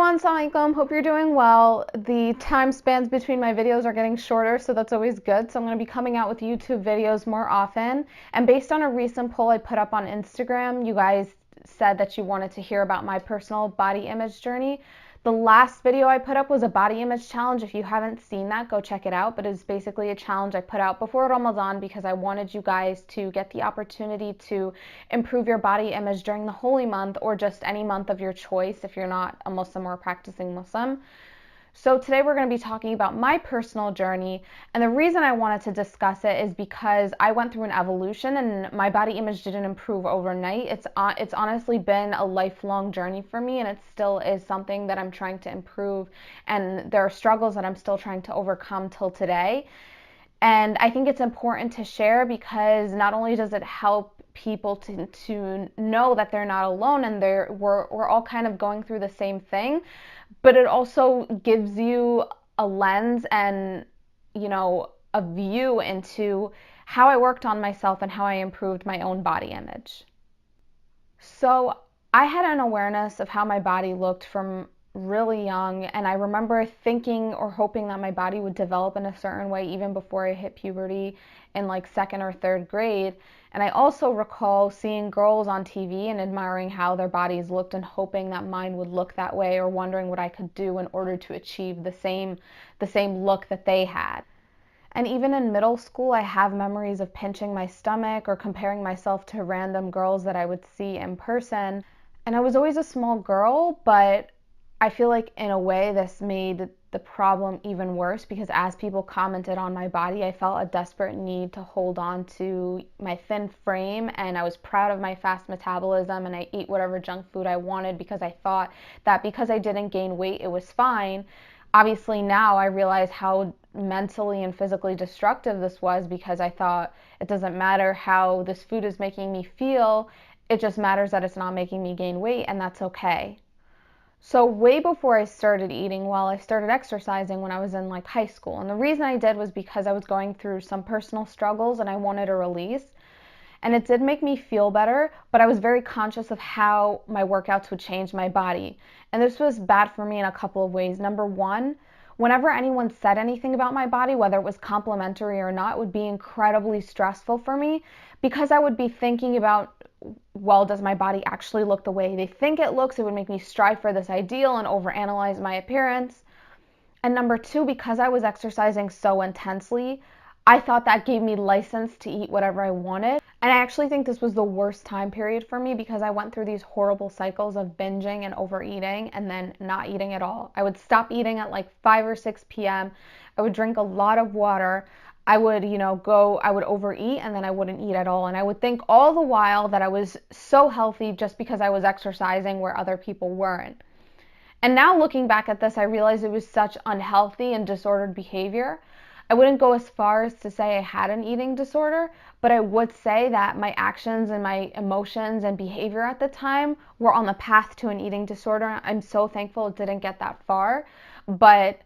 everyone, assalamu alaikum. Hope you're doing well. The time spans between my videos are getting shorter, so that's always good. So I'm going to be coming out with YouTube videos more often. And based on a recent poll I put up on Instagram, you guys said that you wanted to hear about my personal body image journey. The last video I put up was a body image challenge. If you haven't seen that, go check it out. But it's basically a challenge I put out before Ramadan because I wanted you guys to get the opportunity to improve your body image during the holy month or just any month of your choice if you're not a Muslim or a practicing Muslim. So today we're going to be talking about my personal journey, and the reason I wanted to discuss it is because I went through an evolution and my body image didn't improve overnight. It's honestly been a lifelong journey for me, and it still is something that I'm trying to improve, and there are struggles that I'm still trying to overcome till today. And I think it's important to share because not only does it help people to know that they're not alone and we're all kind of going through the same thing, but it also gives you a lens and, a view into how I worked on myself and how I improved my own body image. So I had an awareness of how my body looked from really young, and I remember thinking or hoping that my body would develop in a certain way even before I hit puberty in like second or third grade. And I also recall seeing girls on TV and admiring how their bodies looked and hoping that mine would look that way, or wondering what I could do in order to achieve the same look that they had. And even in middle school, I have memories of pinching my stomach or comparing myself to random girls that I would see in person. And I was always a small girl, but I feel like in a way this made the problem even worse because as people commented on my body, I felt a desperate need to hold on to my thin frame, and I was proud of my fast metabolism, and I ate whatever junk food I wanted because I thought that because I didn't gain weight, it was fine. Obviously now I realize how mentally and physically destructive this was because I thought it doesn't matter how this food is making me feel, it just matters that it's not making me gain weight, and that's okay. So way before I started eating well, I started exercising when I was in like high school. And the reason I did was because I was going through some personal struggles and I wanted a release. And it did make me feel better, but I was very conscious of how my workouts would change my body. And this was bad for me in a couple of ways. Number one, whenever anyone said anything about my body, whether it was complimentary or not, it would be incredibly stressful for me because I would be thinking about, well, does my body actually look the way they think it looks? It would make me strive for this ideal and overanalyze my appearance. And number two, because I was exercising so intensely, I thought that gave me license to eat whatever I wanted. And I actually think this was the worst time period for me because I went through these horrible cycles of binging and overeating and then not eating at all. I would stop eating at like 5 or 6 p.m. I would drink a lot of water. I would, I would overeat and then I wouldn't eat at all. And I would think all the while that I was so healthy just because I was exercising where other people weren't. And now looking back at this, I realized it was such unhealthy and disordered behavior. I wouldn't go as far as to say I had an eating disorder, but I would say that my actions and my emotions and behavior at the time were on the path to an eating disorder. I'm so thankful it didn't get that far, but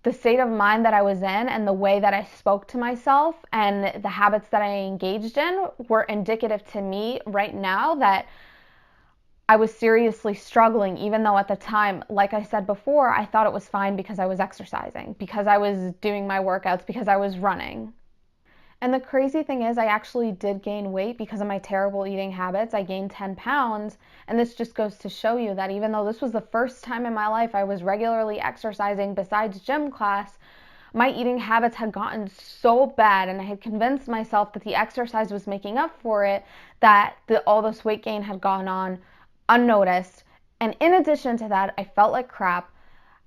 the state of mind that I was in and the way that I spoke to myself and the habits that I engaged in were indicative to me right now that I was seriously struggling, even though at the time, like I said before, I thought it was fine because I was exercising, because I was doing my workouts, because I was running. And the crazy thing is I actually did gain weight because of my terrible eating habits. I gained 10 pounds, and this just goes to show you that even though this was the first time in my life I was regularly exercising besides gym class, my eating habits had gotten so bad and I had convinced myself that the exercise was making up for it, that all this weight gain had gone on unnoticed. And in addition to that, I felt like crap.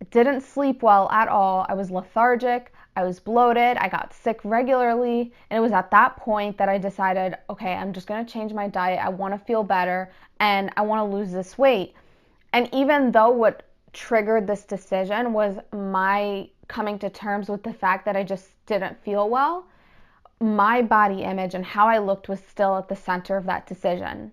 I didn't sleep well at all. I was lethargic. I was bloated. I got sick regularly. And it was at that point that I decided, okay, I'm just going to change my diet. I want to feel better and I want to lose this weight. And even though what triggered this decision was my coming to terms with the fact that I just didn't feel well, my body image and how I looked was still at the center of that decision.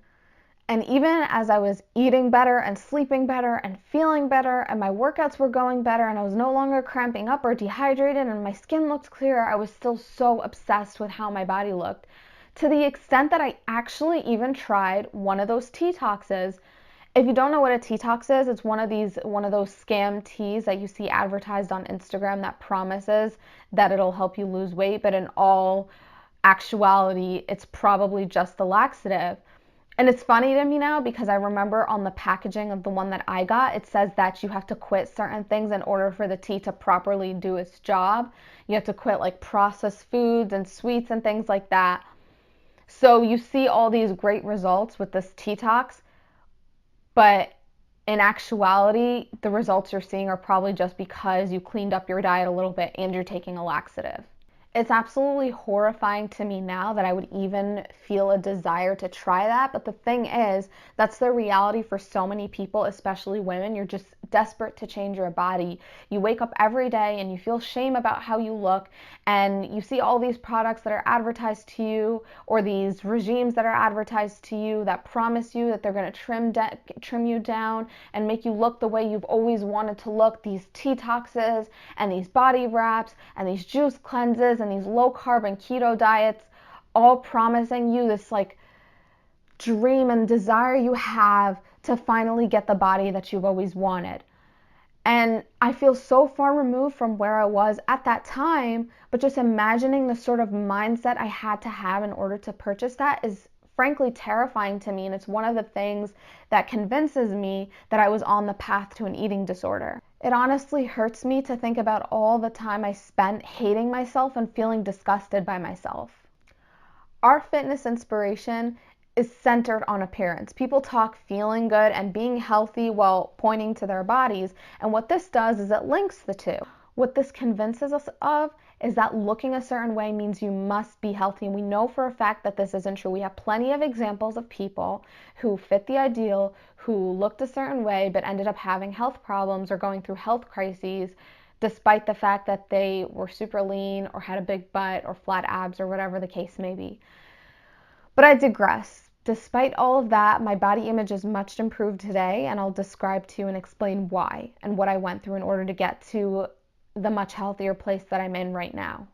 And even as I was eating better and sleeping better and feeling better and my workouts were going better and I was no longer cramping up or dehydrated and my skin looked clearer, I was still so obsessed with how my body looked, to the extent that I actually even tried one of those detoxes. If you don't know what a detox is, it's one of those scam teas that you see advertised on Instagram that promises that it'll help you lose weight, but in all actuality, it's probably just a laxative. And it's funny to me now because I remember on the packaging of the one that I got, it says that you have to quit certain things in order for the tea to properly do its job. You have to quit like processed foods and sweets and things like that. So you see all these great results with this detox, but in actuality, the results you're seeing are probably just because you cleaned up your diet a little bit and you're taking a laxative. It's absolutely horrifying to me now that I would even feel a desire to try that. But the thing is, that's the reality for so many people, especially women. You're just desperate to change your body. You wake up every day and you feel shame about how you look, and you see all these products that are advertised to you, or these regimes that are advertised to you that promise you that they're going to trim you down and make you look the way you've always wanted to look. These detoxes and these body wraps and these juice cleanses and these low carb and keto diets, all promising you this like dream and desire you have to finally get the body that you've always wanted. And I feel so far removed from where I was at that time, but just imagining the sort of mindset I had to have in order to purchase that is frankly terrifying to me. And it's one of the things that convinces me that I was on the path to an eating disorder. It honestly hurts me to think about all the time I spent hating myself and feeling disgusted by myself. Our fitness inspiration is centered on appearance. People talk feeling good and being healthy while pointing to their bodies, and what this does is it links the two. What this convinces us of is that looking a certain way means you must be healthy, and we know for a fact that this isn't true. We have plenty of examples of people who fit the ideal, who looked a certain way but ended up having health problems or going through health crises despite the fact that they were super lean or had a big butt or flat abs or whatever the case may be. But I digress. Despite all of that, my body image is much improved today, and I'll describe to you and explain why and what I went through in order to get to the much healthier place that I'm in right now.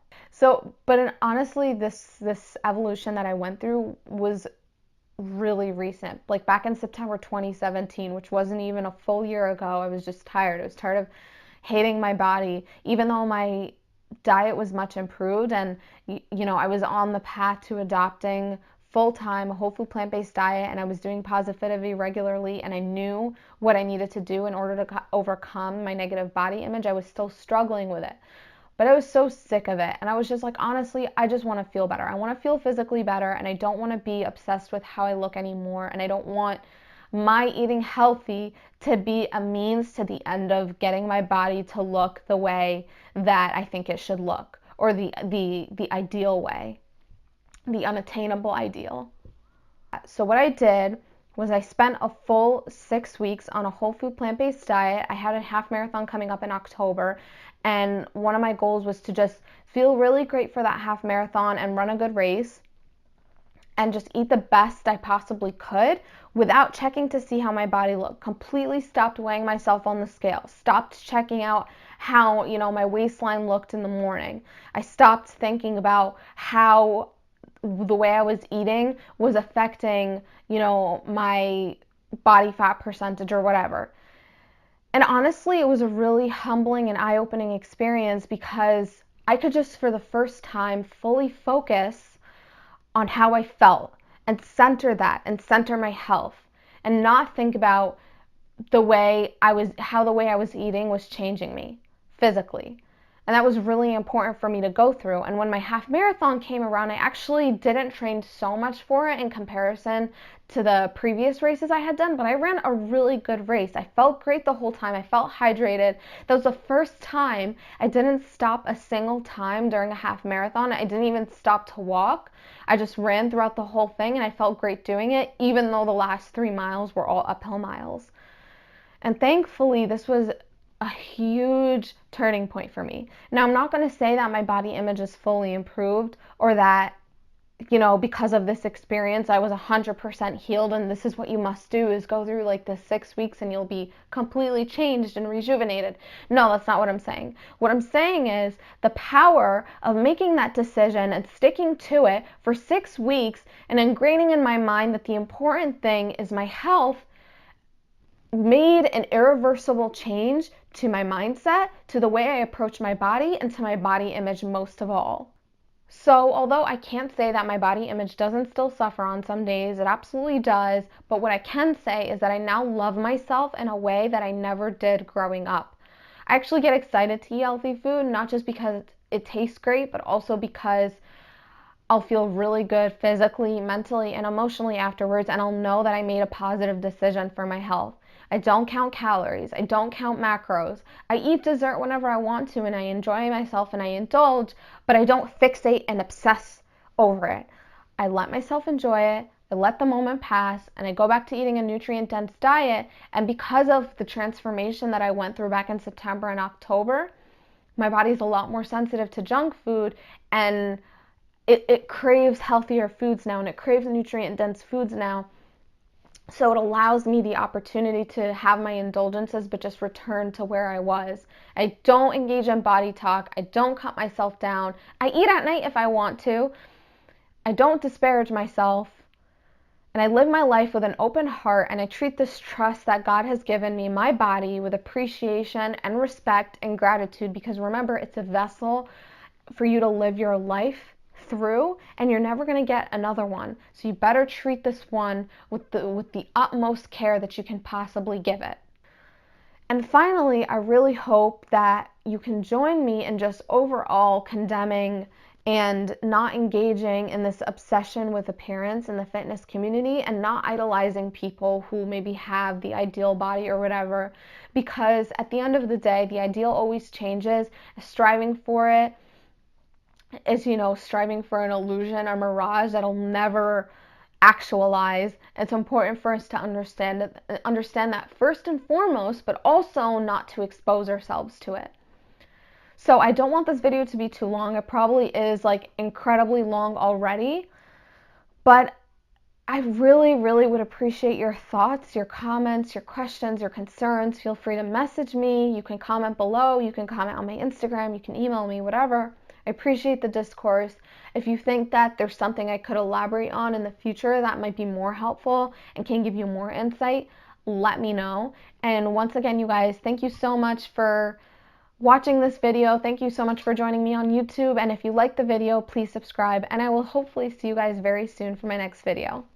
Honestly, this evolution that I went through was really recent. Like back in September 2017, which wasn't even a full year ago, I was just tired. I was tired of hating my body, even though my diet was much improved and I was on the path to adopting full-time a whole food plant-based diet, and I was doing posifitivy regularly, and I knew what I needed to do in order to overcome my negative body image. I was still struggling with it, but I was so sick of it, and I was just like, honestly, I just want to feel better. I want to feel physically better, and I don't want to be obsessed with how I look anymore, and I don't want my eating healthy to be a means to the end of getting my body to look the way that I think it should look, or the ideal way, the unattainable ideal. So what I did was I spent a full 6 weeks on a whole food plant-based diet. I had a half marathon coming up in October, and one of my goals was to just feel really great for that half marathon and run a good race and just eat the best I possibly could without checking to see how my body looked. Completely stopped weighing myself on the scale. Stopped checking out how, my waistline looked in the morning. I stopped thinking about how the way I was eating was affecting, my body fat percentage or whatever. And honestly, it was a really humbling and eye-opening experience because I could just, for the first time, fully focus on how I felt and center that and center my health and not think about how the way I was eating was changing me physically. And that was really important for me to go through. And when my half marathon came around, I actually didn't train so much for it in comparison to the previous races I had done, but I ran a really good race. I felt great the whole time. I felt hydrated. That was the first time I didn't stop a single time during a half marathon. I didn't even stop to walk. I just ran throughout the whole thing, and I felt great doing it, even though the last 3 miles were all uphill miles. And thankfully, this was a huge turning point for me. Now, I'm not going to say that my body image is fully improved or that, because of this experience, I was 100% healed and this is what you must do is go through like this 6 weeks and you'll be completely changed and rejuvenated. No, that's not what I'm saying. What I'm saying is the power of making that decision and sticking to it for 6 weeks and ingraining in my mind that the important thing is my health made an irreversible change to my mindset, to the way I approach my body, and to my body image most of all. So, although I can't say that my body image doesn't still suffer on some days, it absolutely does, but what I can say is that I now love myself in a way that I never did growing up. I actually get excited to eat healthy food, not just because it tastes great, but also because I'll feel really good physically, mentally, and emotionally afterwards, and I'll know that I made a positive decision for my health. I don't count calories. I don't count macros. I eat dessert whenever I want to, and I enjoy myself and I indulge, but I don't fixate and obsess over it. I let myself enjoy it. I let the moment pass, and I go back to eating a nutrient-dense diet. And because of the transformation that I went through back in September and October, my body's a lot more sensitive to junk food, and it craves healthier foods now, and it craves nutrient dense foods now. So it allows me the opportunity to have my indulgences, but just return to where I was. I don't engage in body talk. I don't cut myself down. I eat at night if I want to. I don't disparage myself. And I live my life with an open heart, and I treat this trust that God has given me, my body, with appreciation and respect and gratitude, because remember, it's a vessel for you to live your life through, and you're never going to get another one. So you better treat this one with the utmost care that you can possibly give it. And finally, I really hope that you can join me in just overall condemning and not engaging in this obsession with appearance in the fitness community, and not idolizing people who maybe have the ideal body or whatever, because at the end of the day, the ideal always changes. Striving for it is, striving for an illusion or mirage that'll never actualize. It's important for us to understand that first and foremost, but also not to expose ourselves to it. So I don't want this video to be too long. It probably is like incredibly long already, but I really, really would appreciate your thoughts, your comments, your questions, your concerns. Feel free to message me. You can comment below. You can comment on my Instagram. You can email me, whatever. I appreciate the discourse. If you think that there's something I could elaborate on in the future that might be more helpful and can give you more insight, let me know. And once again, you guys, thank you so much for watching this video. Thank you so much for joining me on YouTube. And if you like the video, please subscribe. And I will hopefully see you guys very soon for my next video.